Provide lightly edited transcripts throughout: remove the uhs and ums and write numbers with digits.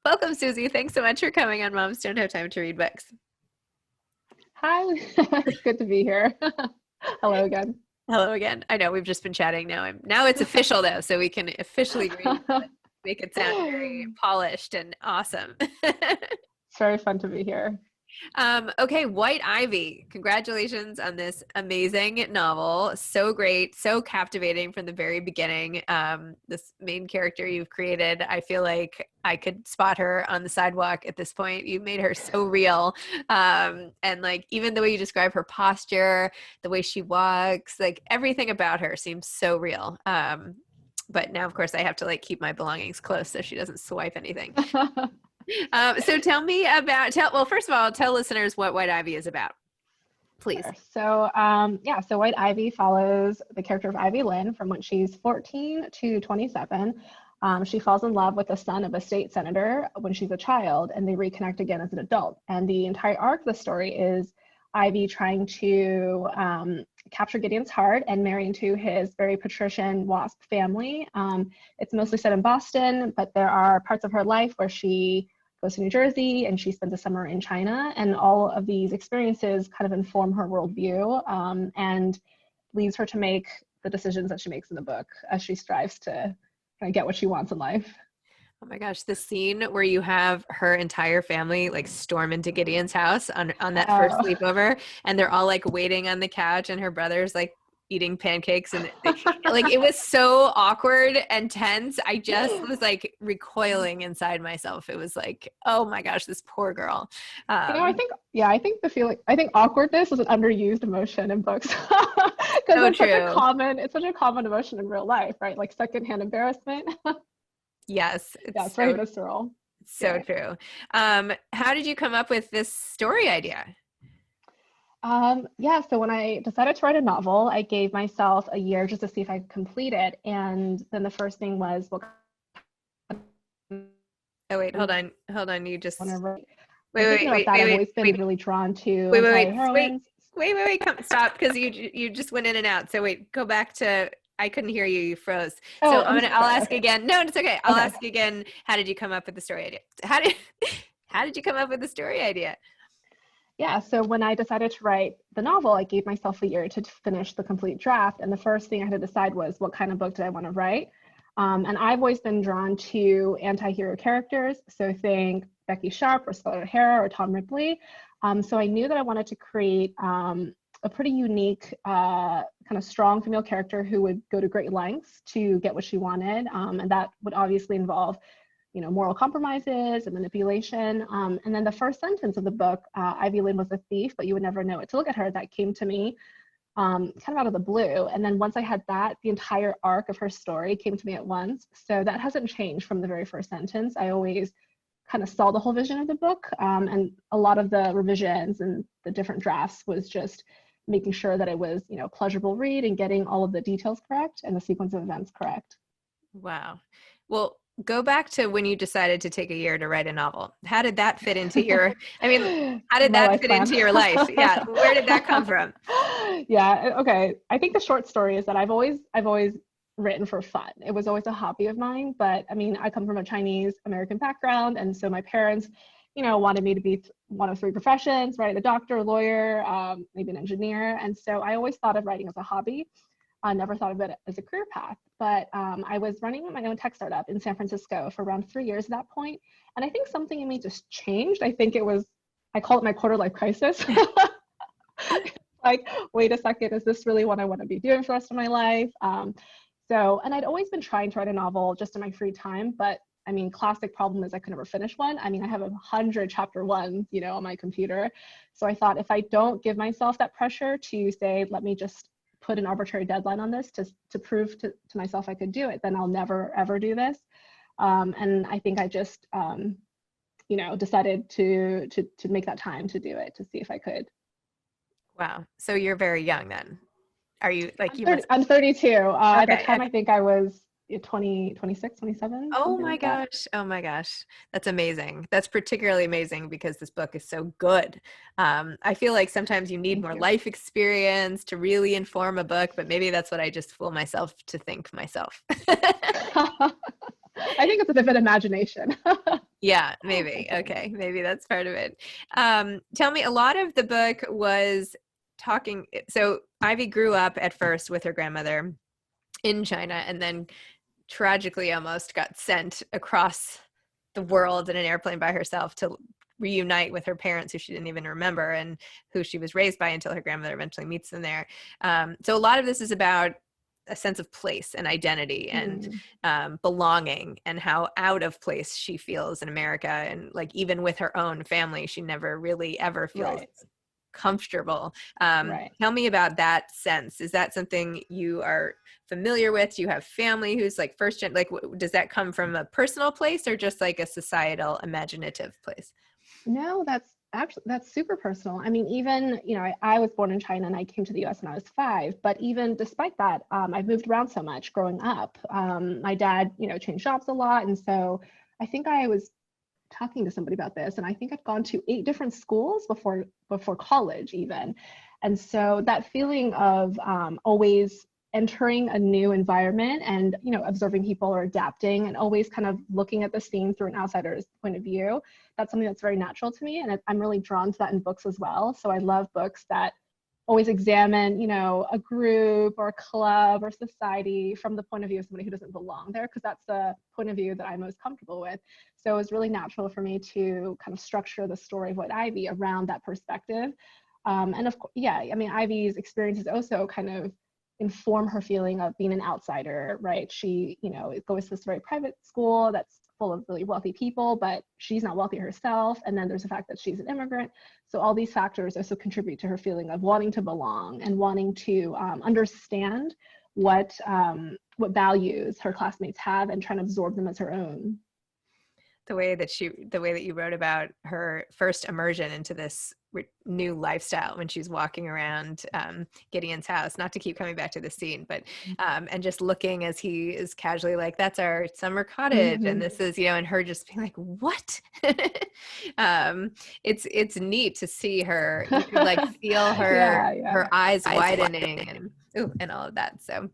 Welcome, Susie. Thanks so much for coming on Moms Don't Have Time to Read Books. Hi, it's good to be here. Hello again. Hello again. I know we've just been chatting now it's official though, so we can officially make it sound very polished and awesome. It's very fun to be here. Okay, White Ivy. Congratulations on this amazing novel. So great, so captivating from the very beginning. This main character you've created, I feel like I could spot her on the sidewalk at this point. You made her so real. And like even the way you describe her posture, the way she walks, like everything about her seems so real. But now, of course, I have to like keep my belongings close so she doesn't swipe anything. So tell me about, well, first of all, tell listeners what White Ivy is about, please. Sure. So White Ivy follows the character of Ivy Lynn from when she's 14 to 27. She falls in love with the son of a state senator when she's a child, and they reconnect again as an adult. And the entire arc of the story is Ivy trying to capture Gideon's heart and marry into his very patrician WASP family. It's mostly set in Boston, but there are parts of her life where she goes to New Jersey and she spends a summer in China, and all of these experiences kind of inform her worldview and leads her to make the decisions that she makes in the book as she strives to kind of get what she wants in life. Oh my gosh, the scene where you have her entire family like storm into Gideon's house on that first sleepover, and they're all like waiting on the couch, and her brother's like eating pancakes, and like it was so awkward and tense. I just was like recoiling inside myself. It was like, oh my gosh, this poor girl. I think awkwardness is an underused emotion in books because So it's true. such a common emotion in real life, right? Like secondhand embarrassment. Yes, It's very visceral. So true. How did you come up with this story idea? So when I decided to write a novel, I gave myself a year just to see if I could complete it. And then the first thing was, Oh, wait, hold on. You just, wait, I've always been really drawn to wait, heroines. stop, because you just went in and out. So wait, go back to, I couldn't hear you. You froze. Oh, So I'll ask again. No, it's okay. I'll Okay. ask again. How did you come up with the story idea? How did you come up with the story idea? Yeah, so when I decided to write the novel, I gave myself a year to finish the complete draft. And the first thing I had to decide was what kind of book did I want to write? And I've always been drawn to anti-hero characters. So think Becky Sharp or Scarlett O'Hara or Tom Ripley. So I knew that I wanted to create a pretty unique, kind of strong female character who would go to great lengths to get what she wanted. And that would obviously involve moral compromises and manipulation. And then the first sentence of the book, Ivy Lynn was a thief, but you would never know it to look at her. That came to me kind of out of the blue. And then once I had that, the entire arc of her story came to me at once. So that hasn't changed from the very first sentence. I always kind of saw the whole vision of the book. And a lot of the revisions and the different drafts was just making sure that it was, a pleasurable read and getting all of the details correct and the sequence of events correct. Wow. Well, go back to when you decided to take a year to write a novel. How did that fit into your, how did that fit into your life? Yeah. Where did that come from? Yeah. Okay. I think the short story is that I've always written for fun. It was always a hobby of mine, but I come from a Chinese American background. And so my parents, wanted me to be one of three professions, right? A doctor, a lawyer, maybe an engineer. And so I always thought of writing as a hobby. I never thought of it as a career path, but I was running my own tech startup in San Francisco for around 3 years at that point. And I think something in me just changed. I call it my quarter life crisis. Like, wait a second, is this really what I want to be doing for the rest of my life? And I'd always been trying to write a novel just in my free time, but classic problem is I could never finish one. I have 100 chapter ones, on my computer. So I thought if I don't give myself that pressure to say, let me just put an arbitrary deadline on this to prove to myself I could do it, then I'll never, ever do this. And I think I just, decided to make that time to do it, to see if I could. Wow. So you're very young then. Are you like, I'm 32. At the time, I think I was 26, 27. Oh my gosh. Oh my gosh. That's amazing. That's particularly amazing because this book is so good. I feel like sometimes you need more life experience to really inform a book, but maybe that's what I just fool myself to think myself. I think it's a vivid imagination. Yeah, maybe. Okay, maybe that's part of it. Tell me, a lot of the book was talking. So Ivy grew up at first with her grandmother in China, and then tragically almost got sent across the world in an airplane by herself to reunite with her parents, who she didn't even remember and who she was raised by until her grandmother eventually meets them there. So a lot of this is about a sense of place and identity and belonging, and how out of place she feels in America. And like, even with her own family, she never really ever feels Right. comfortable. Right. Tell me about that sense. Is that something you are familiar with? Do you have family who's like first gen? Like, does that come from a personal place or just like a societal imaginative place? No, that's super personal. I mean, even, I was born in China and I came to the US when I was 5, but even despite that, I've moved around so much growing up. My dad, changed jobs a lot. And so I think I was talking to somebody about this, and I think I'd gone to 8 different schools before college even. And so that feeling of always entering a new environment and observing people or adapting and always kind of looking at the scene through an outsider's point of view, that's something that's very natural to me, and I'm really drawn to that in books as well. So I love books that always examine a group or a club or society from the point of view of somebody who doesn't belong there, because that's the point of view that I'm most comfortable with. So it was really natural for me to kind of structure the story of White Ivy around that perspective. And of course, yeah, I mean, Ivy's experiences also kind of inform her feeling of being an outsider, right? She, goes to this very private school that's full of really wealthy people, but she's not wealthy herself. And then there's the fact that she's an immigrant. So all these factors also contribute to her feeling of wanting to belong and wanting to understand what values her classmates have and trying to absorb them as her own. The way that you wrote about her first immersion into this new lifestyle when she's walking around Gideon's house, not to keep coming back to the scene, but and just looking as he is casually like, that's our summer cottage, and this is, and her just being like, what? It's neat to see her. You could like feel her her eyes widening and all of that. So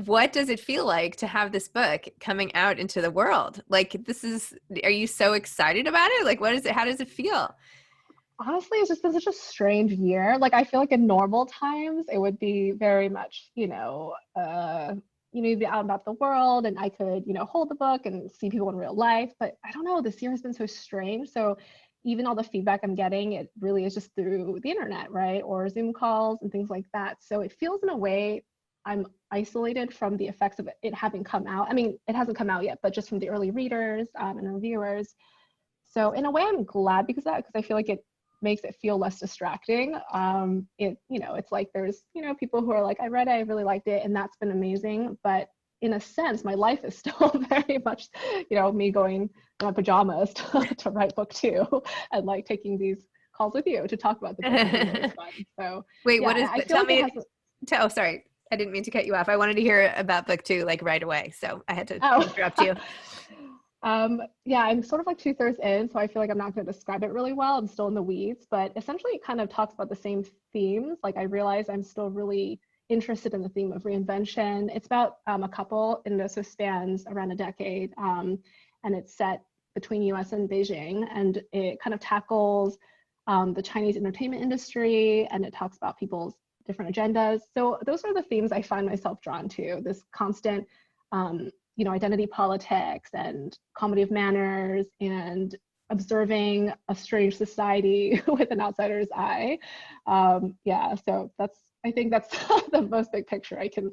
what does it feel like to have this book coming out into the world? Like, are you so excited about it? Like, how does it feel? Honestly, it's just been such a strange year. Like, I feel like in normal times, it would be very much, you'd be out about the world and I could, hold the book and see people in real life. But I don't know, this year has been so strange. So even all the feedback I'm getting, it really is just through the internet, right? Or Zoom calls and things like that. So it feels in a way I'm isolated from the effects of it having come out. I mean, it hasn't come out yet, but just from the early readers and reviewers. So in a way, I'm glad because of that, because I feel like it makes it feel less distracting. It's like there's, people who are like, I read it, I really liked it, and that's been amazing. But in a sense, my life is still very much, me going in my pajamas to write book 2 and like taking these calls with you to talk about the book. Really fun. So wait, yeah, what is? I feel Tell like me. it has. Oh, sorry. I didn't mean to cut you off. I wanted to hear about book 2 like right away, so I had to interrupt you. Yeah, I'm sort of like 2/3 in, so I feel like I'm not going to describe it really well. I'm still in the weeds, but essentially it kind of talks about the same themes. Like, I realize I'm still really interested in the theme of reinvention. It's about a couple, and it also spans around a decade, and it's set between US and Beijing, and it kind of tackles the Chinese entertainment industry, and it talks about people's different agendas. So those are the themes I find myself drawn to, this constant identity politics and comedy of manners and observing a strange society with an outsider's eye. So I think that's the most big picture I can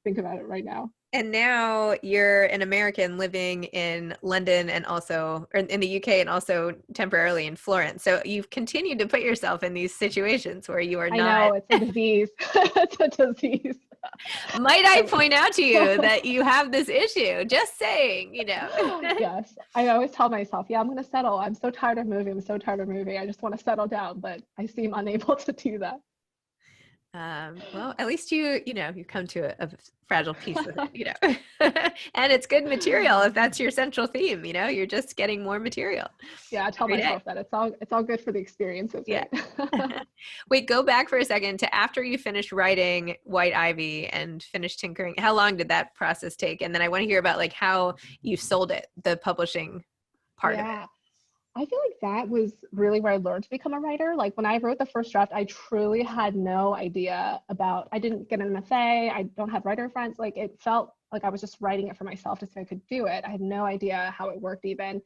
think about it right now. And now you're an American living in London and also, or in the UK, and also temporarily in Florence. So you've continued to put yourself in these situations where you are not. I know, it's a disease. It's a disease. Might I point out to you that you have this issue? Just saying, Yes, I always tell myself, I'm going to settle. I'm so tired of moving. I just want to settle down, but I seem unable to do that. Well, at least you come to a fragile piece with it, and it's good material if that's your central theme, you're just getting more material Yeah, I tell every day. myself that it's all good for the experiences, Yeah. right? Wait, go back for a second to after you finished writing White Ivy and finished tinkering. How long did that process take? And then I want to hear about like how you sold it, the publishing part of it. Yeah. I feel like that was really where I learned to become a writer. Like when I wrote the first draft, I truly had no idea I didn't get an MFA. I don't have writer friends. Like it felt like I was just writing it for myself to see if I could do it. I had no idea how it worked even.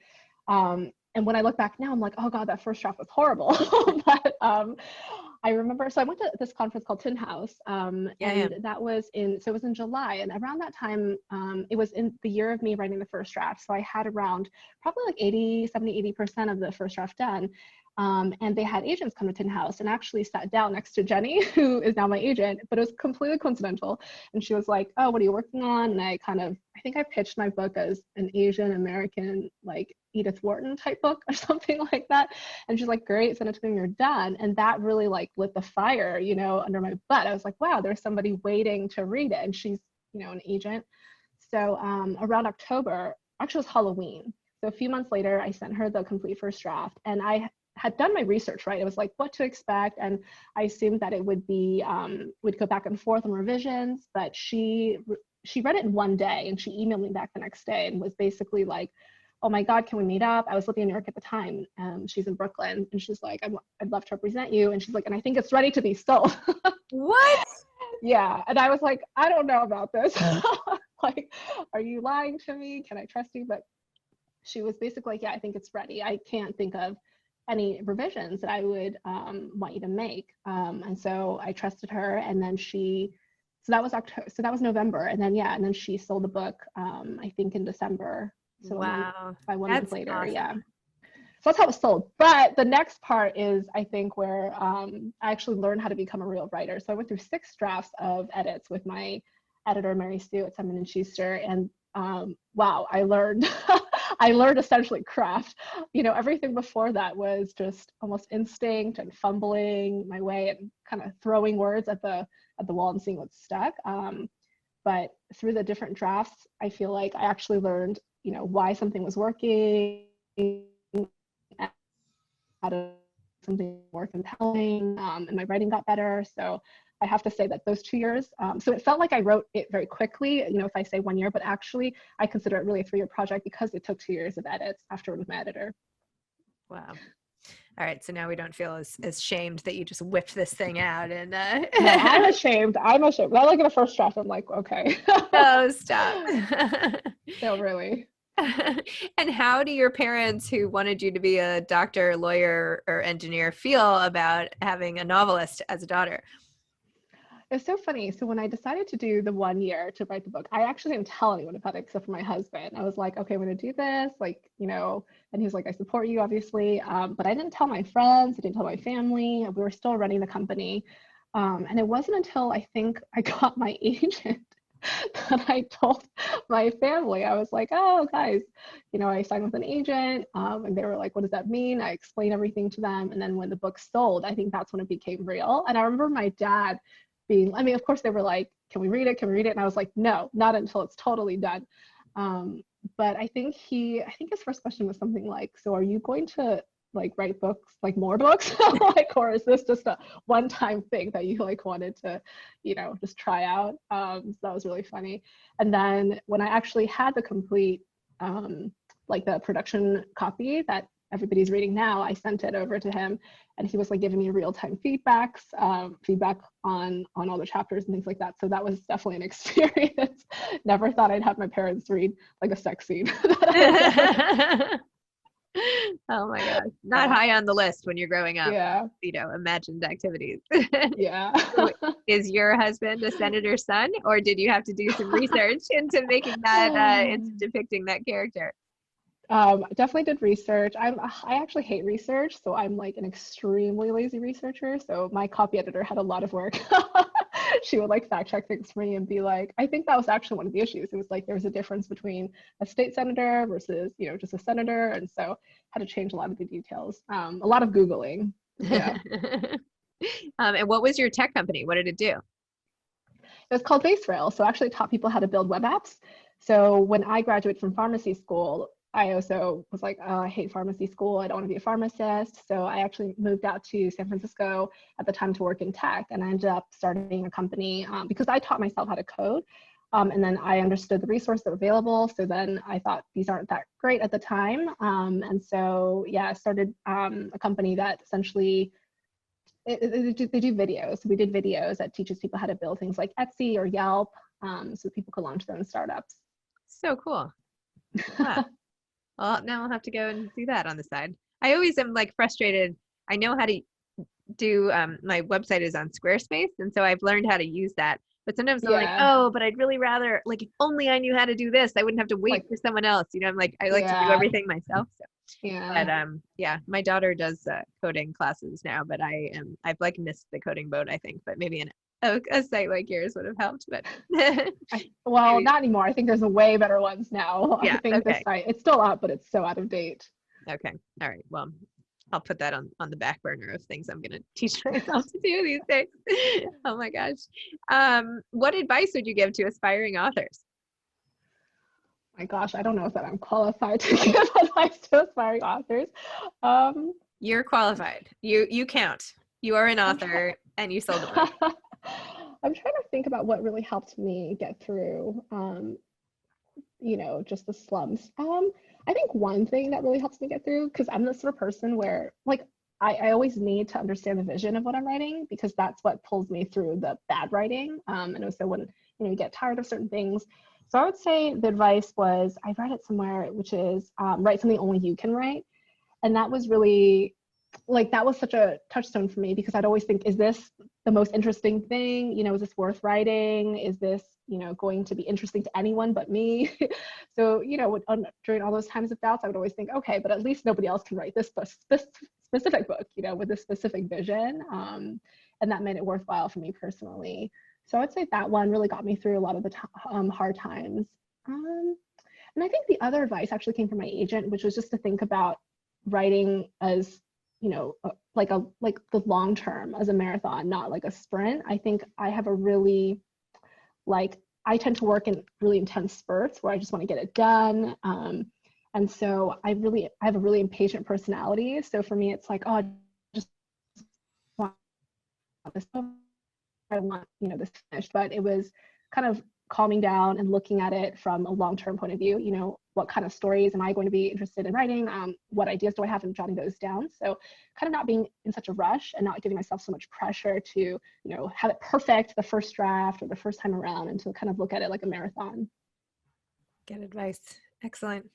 And when I look back now, I'm like, oh God, that first draft was horrible. But I remember, so I went to this conference called Tin House, and that was it was in July. And around that time, it was in the year of me writing the first draft. So I had around probably like 80% of the first draft done. And they had agents come to Tin House and actually sat down next to Jenny, who is now my agent, but it was completely coincidental. And she was like, oh, what are you working on? And I think I pitched my book as an Asian American, like Edith Wharton type book or something like that. And she's like, great, send it to me when you're done. And that really like lit the fire, under my butt. I was like, wow, there's somebody waiting to read it. And she's, an agent. So around October, actually it was Halloween. So a few months later, I sent her the complete first draft, and I had done my research, right? It was like what to expect. And I assumed that it would be, would go back and forth on revisions, but she read it in one day and she emailed me back the next day and was basically like, oh my God, can we meet up? I was living in New York at the time. She's in Brooklyn, and she's like, I'd love to represent you. And she's like, and I think it's ready to be sold. What? Yeah. And I was like, I don't know about this. Like, are you lying to me? Can I trust you? But she was basically like, yeah, I think it's ready. I can't think of any revisions that I would want you to make. And so I trusted her. And then so that was October. So that was November. And then she sold the book, I think in December. So wow. By 1 month later. Awesome. Yeah. So that's how it was sold. But the next part is, I think, where I actually learned how to become a real writer. So I went through 6 drafts of edits with my editor, Mary Sue at Simon & Schuster. And wow, I learned, I learned essentially craft. Everything before that was just almost instinct and fumbling my way and kind of throwing words at the wall and seeing what stuck. But through the different drafts, I feel like I actually learned, why something was working, how to something more compelling, and my writing got better. So I have to say that those 2 years, so it felt like I wrote it very quickly, if I say 1 year, but actually I consider it really a 3-year project because it took 2 years of edits after with my editor. Wow. All right, so now we don't feel as shamed that you just whipped this thing out. And No, I'm ashamed. When I look at a first draft, I'm like, okay. Oh, stop. No, really. And how do your parents, who wanted you to be a doctor, lawyer, or engineer, feel about having a novelist as a daughter? It's so funny. So when I decided to do the 1 year to write the book, I actually didn't tell anyone about it except for my husband. I was like, okay, I'm going to do this, and he was like, I support you, obviously. But I didn't tell my friends. I didn't tell my family. We were still running the company. And it wasn't until I think I got my agent that I told my family. I was like, oh, guys, I signed with an agent. And they were like, what does that mean? I explained everything to them. And then when the book sold, I think that's when it became real. And I remember my dad of course they were like, can we read it? Can we read it? And I was like, no, not until it's totally done. But I think his first question was something like, so are you going to like write books, like more books? Or is this just a one-time thing that you wanted to, just try out? So that was really funny. And then when I actually had the complete, the production copy that everybody's reading now, I sent it over to him, and he was like giving me real-time feedback on all the chapters and things like that. So that was definitely an experience. Never thought I'd have my parents read like a sex scene. Oh my gosh. Not high on the list when you're growing up. Yeah. Imagined activities. Yeah. So is your husband a senator's son, or did you have to do some research into making that, into depicting that character? Definitely did research. I actually hate research, so I'm like an extremely lazy researcher. So my copy editor had a lot of work. She would like fact check things for me and be like, I think that was actually one of the issues. It was like there was a difference between a state senator versus just a senator, and so had to change a lot of the details. A lot of Googling. Yeah. And what was your tech company? What did it do? It was called visceral. So actually taught people how to build web apps. So when I graduated from pharmacy school, I also was like, oh, I hate pharmacy school. I don't want to be a pharmacist. So I actually moved out to San Francisco at the time to work in tech. And I ended up starting a company because I taught myself how to code. And then I understood the resources that were available. So then I thought these aren't that great at the time. And so, yeah, I started a company that essentially they do videos. So we did videos that teaches people how to build things like Etsy or Yelp, so people could launch their own startups. So cool. Wow. Well, now I'll have to go and do that on the side. I always am like frustrated. I know how to do, my website is on Squarespace. And so I've learned how to use that. But sometimes I'm like, Yeah, oh, but I'd really rather, like, if only I knew how to do this, I wouldn't have to wait like for someone else. You know, I'm like, I like to do yeah, everything myself. So, yeah. but yeah, my daughter does coding classes now, but I've like missed the coding boat, I think, but maybe a site like yours would have helped, but Well, maybe, not anymore. I think there's a way better ones now. I yeah, think this okay. site, it's still up, but it's so out of date. Okay. All right. Well, I'll put that on the back burner of things I'm going to teach myself to do these days. Oh my gosh. What advice would you give to aspiring authors? My gosh, I don't know if that I'm qualified to give advice to aspiring authors. Um, You're qualified. You count. You are an I'm trying. author and you sold a book. I'm trying to think about what really helped me get through, just the slumps. I think one thing that really helps me get through, because I'm the sort of person where like I always need to understand the vision of what I'm writing because that's what pulls me through the bad writing. And also when you get tired of certain things. So I would say the advice was I read it somewhere, which is write something only you can write, and that was really like that was such a touchstone for me because I'd always think, is this the most interesting thing? Is this worth writing? Is this, going to be interesting to anyone but me? So, during all those times of doubts, I would always think, okay, but at least nobody else can write this specific book, with this specific vision. And that made it worthwhile for me personally. So I would say that one really got me through a lot of the hard times. And I think the other advice actually came from my agent, which was just to think about writing as like the long term as a marathon, not like a sprint. I think I have a really I tend to work in really intense spurts where I just want to get it done. And so I have a really impatient personality. So for me, it's like, oh, I just want this over. I want, this finished. But it was kind of calming down and looking at it from a long-term point of view. What kind of stories am I going to be interested in writing? What ideas do I have, and jotting those down? So kind of not being in such a rush and not giving myself so much pressure to, have it perfect the first draft or the first time around, and to kind of look at it like a marathon. Good advice. Excellent.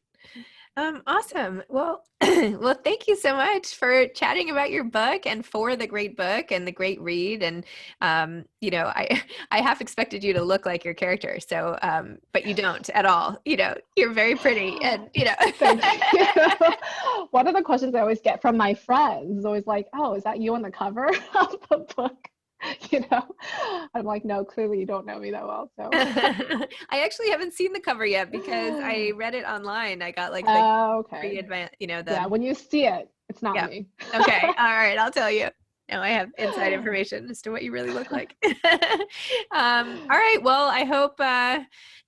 Awesome. Well, well, thank you so much for chatting about your book and for the great book and the great read. And, I half expected you to look like your character. So, but you don't at all. You're very pretty and, Thank you. One of the questions I always get from my friends is always like, oh, is that you on the cover of the book? I'm like, no, clearly you don't know me that well. So I actually haven't seen the cover yet because I read it online. I got like the okay. pre-advance, Yeah, when you see it, it's not yeah. me. Okay. All right. I'll tell you. Now I have inside information as to what you really look like. All right. Well, I hope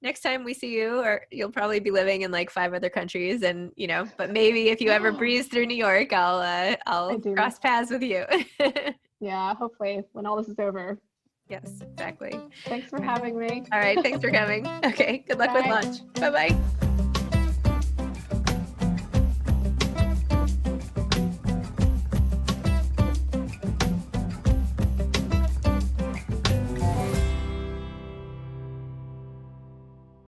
next time we see you, or you'll probably be living in like 5 other countries, and but maybe if you ever breeze through New York, I'll cross paths with you. Yeah, hopefully when all this is over. Yes, exactly. Thanks for having me. All right. Thanks for coming. Okay. Good luck with Bye. lunch. Bye-bye.